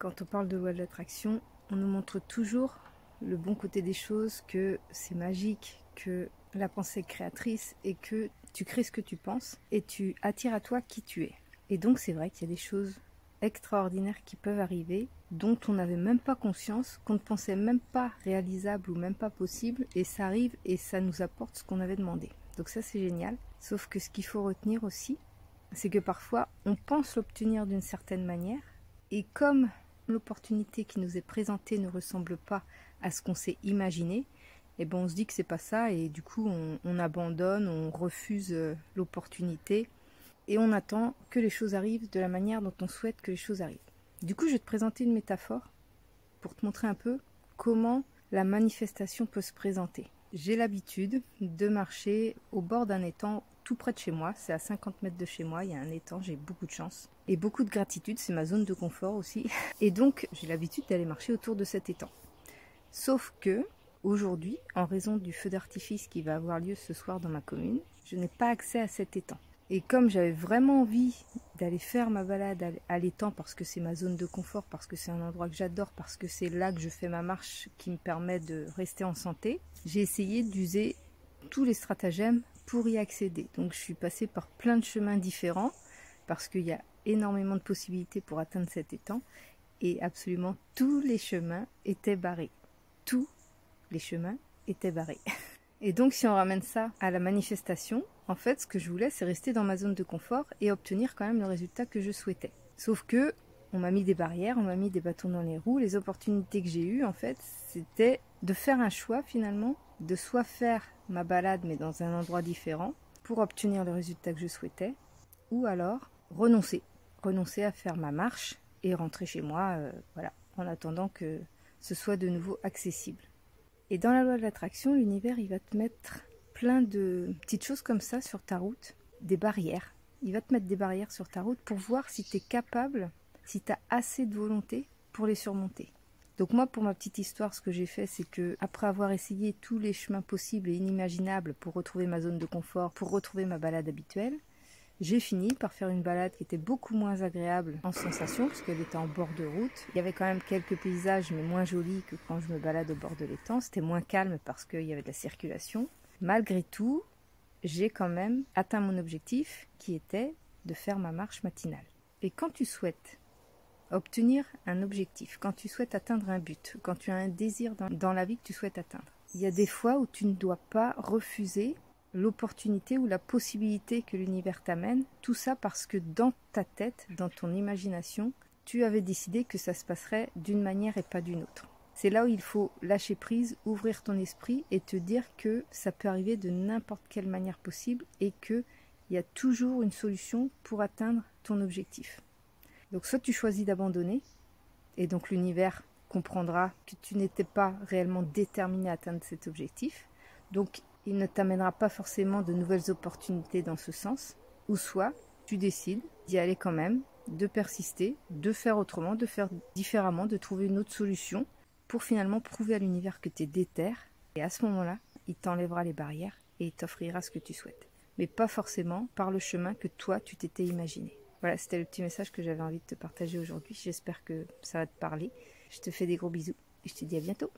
quand on parle de loi de l'attraction, on nous montre toujours le bon côté des choses, que c'est magique, que la pensée est créatrice et que tu crées ce que tu penses et tu attires à toi qui tu es. Et donc c'est vrai qu'il y a des choses extraordinaires qui peuvent arriver, dont on n'avait même pas conscience, qu'on ne pensait même pas réalisable ou même pas possible, et ça arrive et ça nous apporte ce qu'on avait demandé. Donc ça c'est génial. Sauf que ce qu'il faut retenir aussi, c'est que parfois on pense l'obtenir d'une certaine manière, et comme l'opportunité qui nous est présentée ne ressemble pas à ce qu'on s'est imaginé, et ben on se dit que c'est pas ça, et du coup on abandonne, on refuse l'opportunité, et on attend que les choses arrivent de la manière dont on souhaite que les choses arrivent. Du coup, je vais te présenter une métaphore pour te montrer un peu comment la manifestation peut se présenter. J'ai l'habitude de marcher au bord d'un étang tout près de chez moi, c'est à 50 mètres de chez moi, il y a un étang, j'ai beaucoup de chance et beaucoup de gratitude, c'est ma zone de confort aussi. Et donc, j'ai l'habitude d'aller marcher autour de cet étang. Sauf que, aujourd'hui, en raison du feu d'artifice qui va avoir lieu ce soir dans ma commune, je n'ai pas accès à cet étang. Et comme j'avais vraiment envie d'aller faire ma balade à l'étang parce que c'est ma zone de confort, parce que c'est un endroit que j'adore, parce que c'est là que je fais ma marche qui me permet de rester en santé, j'ai essayé d'user tous les stratagèmes pour y accéder. Donc je suis passée par plein de chemins différents parce qu'il y a énormément de possibilités pour atteindre cet étang et absolument tous les chemins étaient barrés. Tous les chemins étaient barrés. Et donc si on ramène ça à la manifestation, en fait ce que je voulais c'est rester dans ma zone de confort et obtenir quand même le résultat que je souhaitais. Sauf que on m'a mis des barrières, on m'a mis des bâtons dans les roues. Les opportunités que j'ai eues en fait c'était de faire un choix finalement, de soit faire ma balade mais dans un endroit différent pour obtenir le résultat que je souhaitais, ou alors renoncer à faire ma marche et rentrer chez moi voilà, en attendant que ce soit de nouveau accessible. Et dans la loi de l'attraction, l'univers, il va te mettre plein de petites choses comme ça sur ta route, des barrières. Il va te mettre des barrières sur ta route pour voir si tu es capable, si tu as assez de volonté pour les surmonter. Donc moi, pour ma petite histoire, ce que j'ai fait, c'est que après avoir essayé tous les chemins possibles et inimaginables pour retrouver ma zone de confort, pour retrouver ma balade habituelle, j'ai fini par faire une balade qui était beaucoup moins agréable en sensation, parce qu'elle était en bord de route. Il y avait quand même quelques paysages, mais moins jolis que quand je me balade au bord de l'étang. C'était moins calme parce qu'il y avait de la circulation. Malgré tout, j'ai quand même atteint mon objectif, qui était de faire ma marche matinale. Et quand tu souhaites obtenir un objectif, quand tu souhaites atteindre un but, quand tu as un désir dans la vie que tu souhaites atteindre, il y a des fois où tu ne dois pas refuser l'opportunité ou la possibilité que l'univers t'amène, tout ça parce que dans ta tête, dans ton imagination, tu avais décidé que ça se passerait d'une manière et pas d'une autre. C'est là où il faut lâcher prise, ouvrir ton esprit et te dire que ça peut arriver de n'importe quelle manière possible et qu'il y a toujours une solution pour atteindre ton objectif. Donc soit tu choisis d'abandonner et donc l'univers comprendra que tu n'étais pas réellement déterminé à atteindre cet objectif, donc il ne t'amènera pas forcément de nouvelles opportunités dans ce sens, ou soit tu décides d'y aller quand même, de persister, de faire autrement, de faire différemment, de trouver une autre solution pour finalement prouver à l'univers que tu es déter, et à ce moment-là, il t'enlèvera les barrières et il t'offrira ce que tu souhaites. Mais pas forcément par le chemin que toi tu t'étais imaginé. Voilà, c'était le petit message que j'avais envie de te partager aujourd'hui. J'espère que ça va te parler. Je te fais des gros bisous et je te dis à bientôt.